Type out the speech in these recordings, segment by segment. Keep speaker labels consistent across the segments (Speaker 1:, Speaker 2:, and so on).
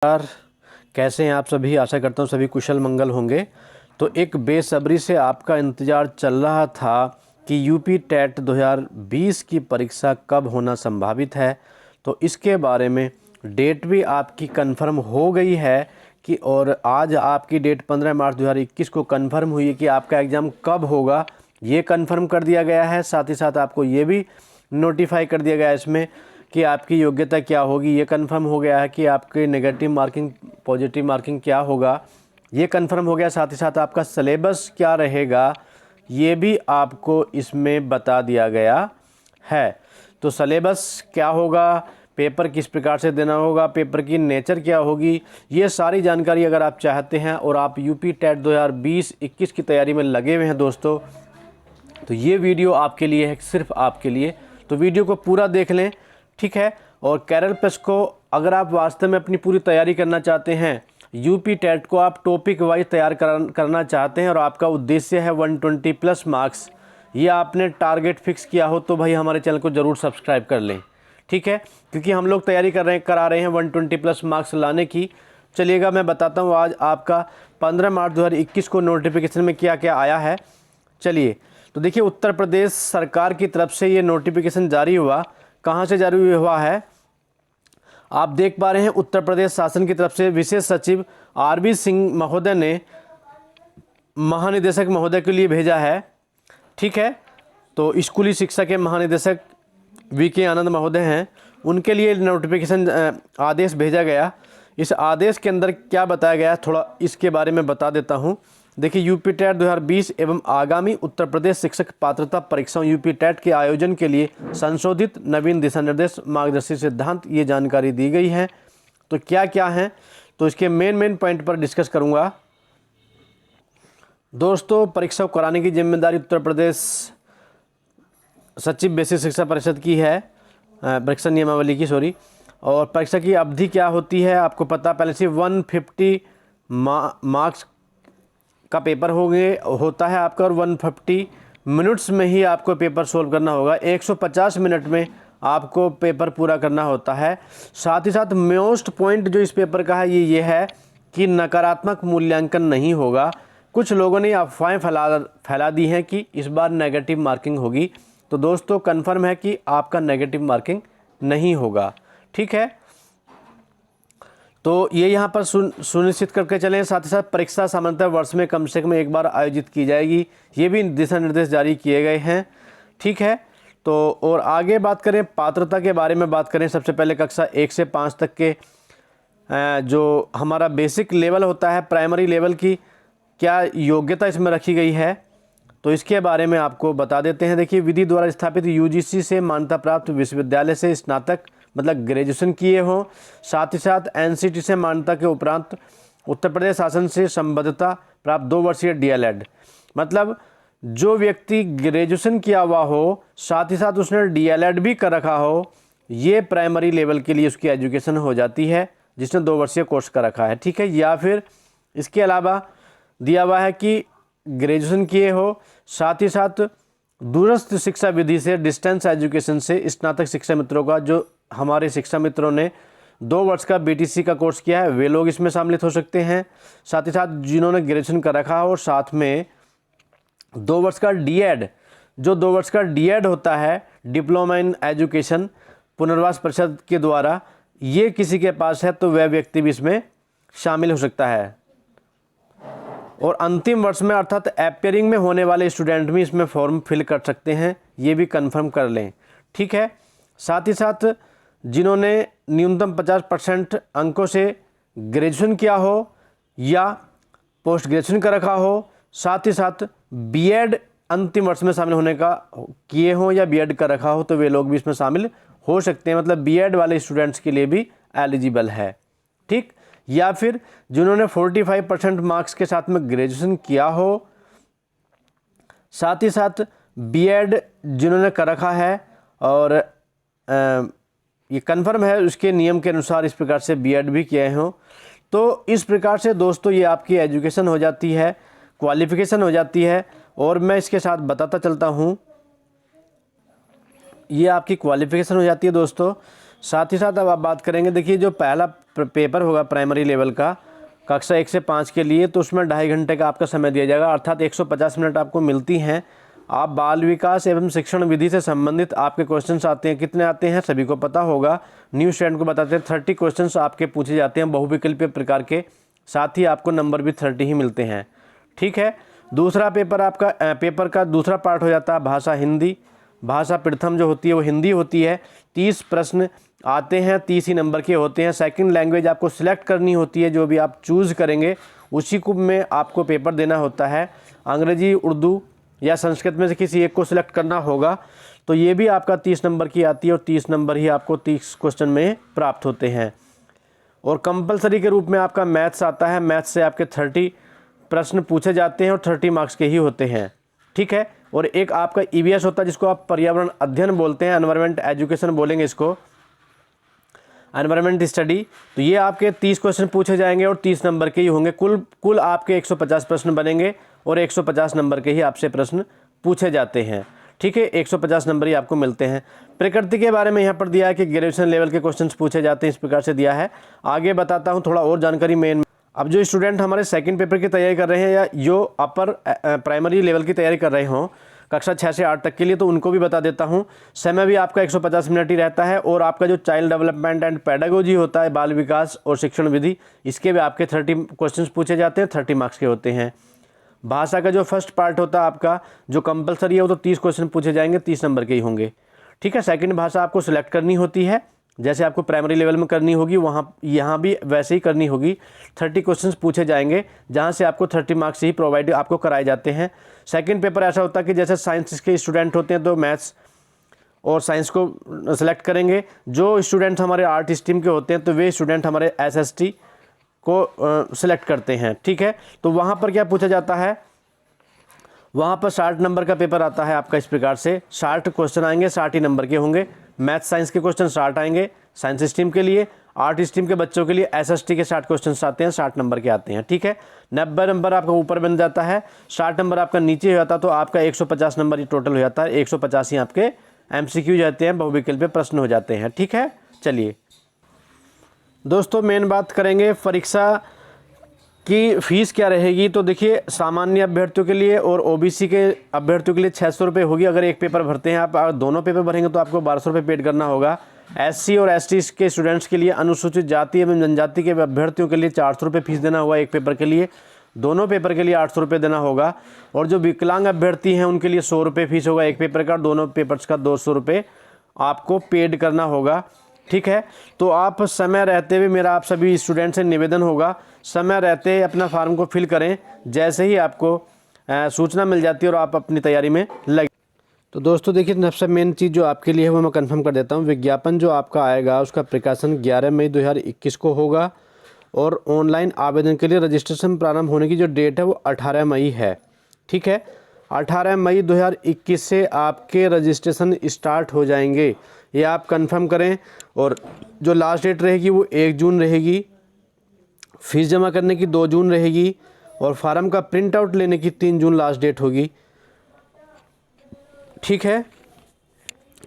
Speaker 1: यार, कैसे हैं आप सभी। आशा करता हूँ सभी कुशल मंगल होंगे। तो एक बेसब्री से आपका इंतज़ार चल रहा था कि यूपी टेट 2020 की परीक्षा कब होना संभावित है। तो इसके बारे में डेट भी आपकी कंफर्म हो गई है कि और आज आपकी डेट 15 मार्च 2021 को कंफर्म हुई है कि आपका एग्ज़ाम कब होगा, ये कंफर्म कर दिया गया है। साथ ही साथ आपको ये भी नोटिफाई कर दिया गया है इसमें कि आपकी योग्यता क्या होगी। ये कंफर्म हो गया है कि आपके नेगेटिव मार्किंग पॉजिटिव मार्किंग क्या होगा, ये कंफर्म हो गया। साथ ही साथ आपका सिलेबस क्या रहेगा, ये भी आपको इसमें बता दिया गया है। तो सिलेबस क्या होगा, पेपर किस प्रकार से देना होगा, पेपर की नेचर क्या होगी, ये सारी जानकारी अगर आप चाहते हैं और आप यूपी टेट 2020-21 की तैयारी में लगे हुए हैं दोस्तों, तो ये वीडियो आपके लिए है, सिर्फ आपके लिए। तो वीडियो को पूरा देख लें, ठीक है। और कैरियर प्लस को अगर आप वास्तव में अपनी पूरी तैयारी करना चाहते हैं, यूपी टेट को आप टॉपिक वाइज तैयार करना चाहते हैं और आपका उद्देश्य है 120 प्लस मार्क्स, ये आपने टारगेट फिक्स किया हो, तो भाई हमारे चैनल को ज़रूर सब्सक्राइब कर लें, ठीक है। क्योंकि हम लोग तैयारी करा रहे हैं 120 प्लस मार्क्स लाने की। चलिएगा मैं बताता हूँ आज आपका 15 मार्च 2021 को नोटिफिकेशन में क्या क्या आया है। चलिए, तो देखिए, उत्तर प्रदेश सरकार की तरफ से ये नोटिफिकेशन जारी हुआ। कहाँ से जारी हुआ है आप देख पा रहे हैं। उत्तर प्रदेश शासन की तरफ से विशेष सचिव आरबी सिंह महोदय ने महानिदेशक महोदय के लिए भेजा है, ठीक है। तो स्कूली शिक्षा के महानिदेशक वीके आनंद महोदय हैं, उनके लिए नोटिफिकेशन आदेश भेजा गया। इस आदेश के अंदर क्या बताया गया, थोड़ा इसके बारे में बता देता हूं। देखिए, यूपी टेट 2020 एवं आगामी उत्तर प्रदेश शिक्षक पात्रता परीक्षाओं यूपी टेट के आयोजन के लिए संशोधित नवीन दिशा निर्देश मार्गदर्शी सिद्धांत, ये जानकारी दी गई है। तो क्या क्या है, तो इसके मेन पॉइंट पर डिस्कस करूंगा दोस्तों। परीक्षा कराने की जिम्मेदारी उत्तर प्रदेश सचिव बेसिक शिक्षा परिषद की है, परीक्षा नियमावली की, सॉरी। और परीक्षा की अवधि क्या होती है आपको पता पहले से, 150 मार्क्स का पेपर होता है आपका, और 150 मिनट्स में ही आपको पेपर सोल्व करना होगा। 150 मिनट में आपको पेपर पूरा करना होता है। साथ ही साथ मोस्ट पॉइंट जो इस पेपर का है ये है कि नकारात्मक मूल्यांकन नहीं होगा। कुछ लोगों ने अफवाहें फैला दी हैं कि इस बार नेगेटिव मार्किंग होगी। तो दोस्तों कंफर्म है कि आपका नेगेटिव मार्किंग नहीं होगा, ठीक है। तो ये यहाँ पर सुनिश्चित करके चलें। साथ ही साथ परीक्षा सामान्यतः वर्ष में कम से कम एक बार आयोजित की जाएगी, ये भी दिशा निर्देश जारी किए गए हैं, ठीक है। तो और आगे बात करें पात्रता के बारे में बात करें, सबसे पहले कक्षा 1 से 5 तक के जो हमारा बेसिक लेवल होता है, प्राइमरी लेवल की क्या योग्यता इसमें रखी गई है, तो इसके बारे में आपको बता देते हैं। देखिए, विधि द्वारा स्थापित यूजीसी से मान्यता प्राप्त विश्वविद्यालय से स्नातक मतलब ग्रेजुएशन किए हों। साथ ही साथ एनसीटी से मान्यता के उपरांत उत्तर प्रदेश शासन से संबद्धता प्राप्त 2 वर्षीय डीएलएड, मतलब जो व्यक्ति ग्रेजुएशन किया हुआ हो साथ ही साथ उसने डीएलएड भी कर रखा हो, ये प्राइमरी लेवल के लिए उसकी एजुकेशन हो जाती है, जिसने 2 वर्षीय कोर्स कर रखा है, ठीक है। या फिर इसके अलावा दिया हुआ है कि ग्रेजुएशन किए हो, साथ ही साथ दूरस्थ शिक्षा विधि से डिस्टेंस एजुकेशन से स्नातक शिक्षा मित्रों का, जो हमारे शिक्षा मित्रों ने 2 वर्ष का बीटीसी का कोर्स किया है, वे लोग इसमें शामिल हो सकते हैं। साथ ही साथ जिन्होंने ग्रेजुएशन कर रखा हो और साथ में 2 वर्ष का डीएड, जो 2 वर्ष का डीएड होता है, डिप्लोमा इन एजुकेशन पुनर्वास परिषद के द्वारा, ये किसी के पास है तो वह व्यक्ति भी इसमें शामिल हो सकता है। और अंतिम वर्ष में अर्थात अपियरिंग में होने वाले स्टूडेंट भी इसमें फॉर्म फिल कर सकते हैं, ये भी कंफर्म कर लें, ठीक है। साथ ही साथ जिन्होंने न्यूनतम 50% अंकों से ग्रेजुएशन किया हो या पोस्ट ग्रेजुएशन कर रखा हो, साथ ही साथ बीएड अंतिम वर्ष में शामिल होने का किए हों या बीएड कर रखा हो, तो वे लोग भी इसमें शामिल हो सकते हैं। मतलब बीएड वाले स्टूडेंट्स के लिए भी एलिजिबल है, ठीक। या फिर जिन्होंने 45% मार्क्स के साथ में ग्रेजुएशन किया हो, साथ ही साथ बीएड जिन्होंने कर रखा है और ये कंफर्म है उसके नियम के अनुसार इस प्रकार से बीएड भी किए हों, तो इस प्रकार से दोस्तों ये आपकी एजुकेशन हो जाती है, क्वालिफिकेशन हो जाती है। और मैं इसके साथ बताता चलता हूँ, ये आपकी क्वालिफिकेशन हो जाती है दोस्तों। साथ ही साथ अब आप बात करेंगे, देखिए जो पहला पेपर होगा प्राइमरी लेवल का कक्षा 1 से 5 के लिए, तो उसमें 2.5 घंटे का आपका समय दिया जाएगा, अर्थात 150 मिनट आपको मिलती हैं। आप बाल विकास एवं शिक्षण विधि से संबंधित आपके क्वेश्चंस आते हैं, कितने आते हैं सभी को पता होगा, न्यू स्टूडेंट को बताते हैं 30 क्वेश्चंस आपके पूछे जाते हैं बहुविकल्पीय प्रकार के, साथ ही आपको नंबर भी 30 ही मिलते हैं। ठीक है, दूसरा पेपर आपका पेपर का दूसरा पार्ट हो जाता है भाषा हिंदी। भाषा प्रथम जो होती है वो हिंदी होती है। 30 प्रश्न आते हैं, 30 ही नंबर के होते हैं। सेकंड लैंग्वेज आपको सिलेक्ट करनी होती है, जो भी आप चूज़ करेंगे उसी को में आपको पेपर देना होता है। अंग्रेजी, उर्दू या संस्कृत में से किसी एक को सिलेक्ट करना होगा, तो ये भी आपका 30 नंबर की आती है और 30 नंबर ही आपको 30 क्वेश्चन में प्राप्त होते हैं। और कंपलसरी के रूप में आपका मैथ्स आता है। मैथ्स से आपके 30 प्रश्न पूछे जाते हैं और 30 मार्क्स के ही होते हैं। ठीक है, और एक आपका ईवीएस होता है जिसको आप पर्यावरण अध्ययन बोलते हैं, एनवायरमेंट एजुकेशन बोलेंगे इसको, एनवायरमेंट स्टडी। तो ये आपके 30 क्वेश्चन पूछे जाएंगे और 30 नंबर के ही होंगे। कुल आपके 150 प्रश्न बनेंगे और 150 नंबर के ही आपसे प्रश्न पूछे जाते हैं। ठीक है, 150 नंबर ही आपको मिलते हैं। प्रकृति के बारे में यहाँ पर दिया है कि ग्रेजुएशन लेवल के क्वेश्चंस पूछे जाते हैं, इस प्रकार से दिया है। आगे बताता हूँ थोड़ा और जानकारी मेन। अब जो स्टूडेंट हमारे सेकंड पेपर की तैयारी कर रहे हैं या जो अपर प्राइमरी लेवल की तैयारी कर रहे हों कक्षा 6 से 8 तक के लिए, तो उनको भी बता देता हूं। समय भी आपका 150 मिनट ही रहता है और आपका जो चाइल्ड डेवलपमेंट एंड पेडागोजी होता है, बाल विकास और शिक्षण विधि, इसके भी आपके 30 क्वेश्चंस पूछे जाते हैं, 30 मार्क्स के होते हैं। भाषा का जो फर्स्ट पार्ट होता है आपका जो कंपलसरी है वो तो 30 क्वेश्चन पूछे जाएंगे, 30 नंबर के ही होंगे। ठीक है, सेकंड भाषा आपको सिलेक्ट करनी होती है, जैसे आपको प्राइमरी लेवल में करनी होगी वहाँ यहाँ भी वैसे ही करनी होगी। 30 क्वेश्चंस पूछे जाएंगे जहाँ से आपको 30 मार्क्स ही प्रोवाइड आपको कराए जाते हैं। सेकंड पेपर ऐसा होता है कि जैसे साइंस के स्टूडेंट होते हैं तो मैथ्स और साइंस को सिलेक्ट करेंगे। जो स्टूडेंट हमारे आर्ट स्ट्रीम के होते हैं तो वे स्टूडेंट हमारे SST को सिलेक्ट करते हैं। ठीक है, तो वहाँ पर क्या पूछा जाता है, वहाँ पर 60 नंबर का पेपर आता है आपका। इस प्रकार से 60 क्वेश्चन आएंगे, 60 ही नंबर के होंगे। मैथ साइंस के क्वेश्चन 60 आएंगे साइंस स्ट्रीम के लिए, आर्ट स्ट्रीम के बच्चों के लिए SST के 60 क्वेश्चन आते हैं, 60 नंबर के आते हैं। ठीक है, 90 नंबर आपका ऊपर बन जाता है, 60 नंबर आपका नीचे हो जाता है, तो आपका 150 नंबर ही टोटल हो जाता है। 150 ही आपके MCQ जाते हैं, बहुविकल्पीय प्रश्न हो जाते हैं। ठीक है, चलिए दोस्तों मेन बात करेंगे परीक्षा की फ़ीस क्या रहेगी। तो देखिए सामान्य अभ्यर्थियों के लिए और OBC के अभ्यर्थियों के लिए 600 रुपये होगी अगर एक पेपर भरते हैं आप। अगर दोनों पेपर भरेंगे तो आपको 1200 रुपये पेड करना होगा। SC और ST के स्टूडेंट्स के लिए, अनुसूचित जाति एवं जनजाति के अभ्यर्थियों के लिए 400 रुपये फीस देना होगा एक पेपर के लिए, दोनों पेपर के लिए 800 रुपये देना होगा। और जो विकलांग अभ्यर्थी हैं उनके लिए 100 रुपये फीस होगा एक पेपर का, दोनों पेपर्स का 200 रुपये आपको पेड करना होगा। ठीक है, तो आप समय रहते हुए, मेरा आप सभी स्टूडेंट से निवेदन होगा, समय रहते अपना फार्म को फिल करें, जैसे ही आपको सूचना मिल जाती है और आप अपनी तैयारी में लगे। तो दोस्तों देखिए सबसे मेन चीज़ जो आपके लिए है वो मैं कंफर्म कर देता हूँ। विज्ञापन जो आपका आएगा उसका प्रकाशन 11 मई 2021 को होगा और ऑनलाइन आवेदन के लिए रजिस्ट्रेशन प्रारंभ होने की जो डेट है वो 18 मई है। ठीक है, 18 मई 2021 से आपके रजिस्ट्रेशन स्टार्ट हो जाएंगे, ये आप कंफर्म करें। और जो लास्ट डेट रहेगी वो 1 जून रहेगी, फीस जमा करने की 2 जून रहेगी और फार्म का प्रिंट आउट लेने की 3 जून लास्ट डेट होगी। ठीक है,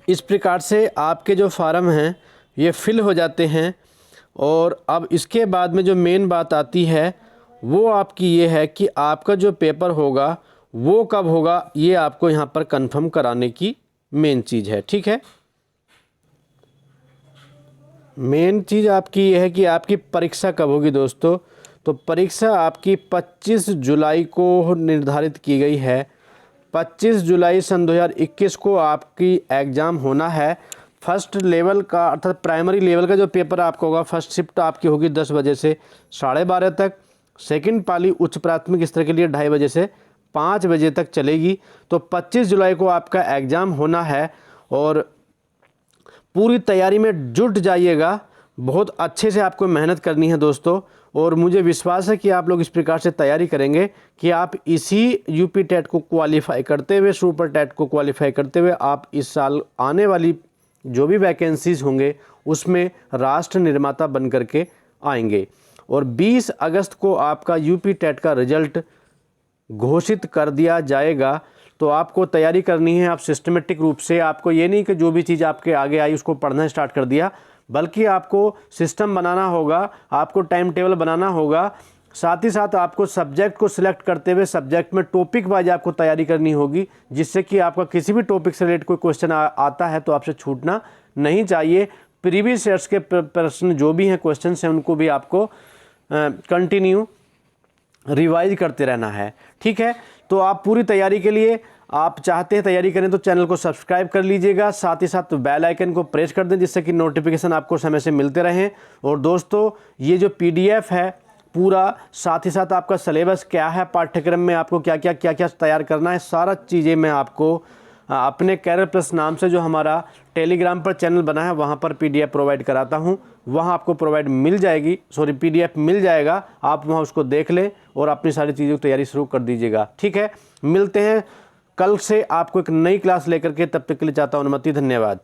Speaker 1: इस प्रकार से आपके जो फार्म हैं ये फिल हो जाते हैं। और अब इसके बाद में जो मेन बात आती है वो आपकी ये है कि आपका जो पेपर होगा वो कब होगा, ये आपको यहाँ पर कंफर्म कराने की मेन चीज़ है। ठीक है, मेन चीज़ आपकी ये है कि आपकी परीक्षा कब होगी दोस्तों। तो परीक्षा आपकी 25 जुलाई को निर्धारित की गई है। 25 जुलाई सन 2021 को आपकी एग्ज़ाम होना है। फर्स्ट लेवल का अर्थात प्राइमरी लेवल का जो पेपर आपका होगा, फर्स्ट शिफ्ट आपकी होगी 10 बजे से 12:30 तक। सेकंड पाली उच्च प्राथमिक स्तर के लिए 2:30 बजे से 5 बजे तक चलेगी। तो 25 जुलाई को आपका एग्ज़ाम होना है और पूरी तैयारी में जुट जाइएगा। बहुत अच्छे से आपको मेहनत करनी है दोस्तों, और मुझे विश्वास है कि आप लोग इस प्रकार से तैयारी करेंगे कि आप इसी यूपी टेट को क्वालिफाई करते हुए, सुपर टेट को क्वालिफाई करते हुए आप इस साल आने वाली जो भी वैकेंसीज़ होंगे उसमें राष्ट्र निर्माता बन करके आएंगे। और 20 अगस्त को आपका यूपी टेट का रिजल्ट घोषित कर दिया जाएगा। तो आपको तैयारी करनी है आप सिस्टमेटिक रूप से। आपको ये नहीं कि जो भी चीज़ आपके आगे आई उसको पढ़ना स्टार्ट कर दिया, बल्कि आपको सिस्टम बनाना होगा, आपको टाइम टेबल बनाना होगा। साथ ही साथ आपको सब्जेक्ट को सिलेक्ट करते हुए सब्जेक्ट में टॉपिक वाइज आपको तैयारी करनी होगी, जिससे कि आपका किसी भी टॉपिक से रिलेटेड कोई क्वेश्चन आता है तो आपसे छूटना नहीं चाहिए। प्रीवियस ईयर्स के प्रश्न जो भी हैं, क्वेश्चन हैं, उनको भी आपको कंटिन्यू रिवाइज करते रहना है। ठीक है, तो आप पूरी तैयारी के लिए आप चाहते हैं तैयारी करें तो चैनल को सब्सक्राइब कर लीजिएगा, साथ ही साथ बेल आइकन को प्रेस कर दें, जिससे कि नोटिफिकेशन आपको समय से मिलते रहें। और दोस्तों, ये जो PDF है पूरा, साथ ही साथ आपका सिलेबस क्या है, पाठ्यक्रम में आपको क्या क्या तैयार करना है, सारा चीज़ें मैं आपको अपने कैरियर प्लस नाम से जो हमारा टेलीग्राम पर चैनल बना है वहाँ पर PDF प्रोवाइड कराता हूँ। वहाँ आपको PDF मिल जाएगा, आप वहाँ उसको देख लें और अपनी सारी चीज़ों की तैयारी शुरू कर दीजिएगा। ठीक है, मिलते हैं कल से आपको एक नई क्लास लेकर के, तब तक के लिए चाहता हूँ अनुमति। धन्यवाद।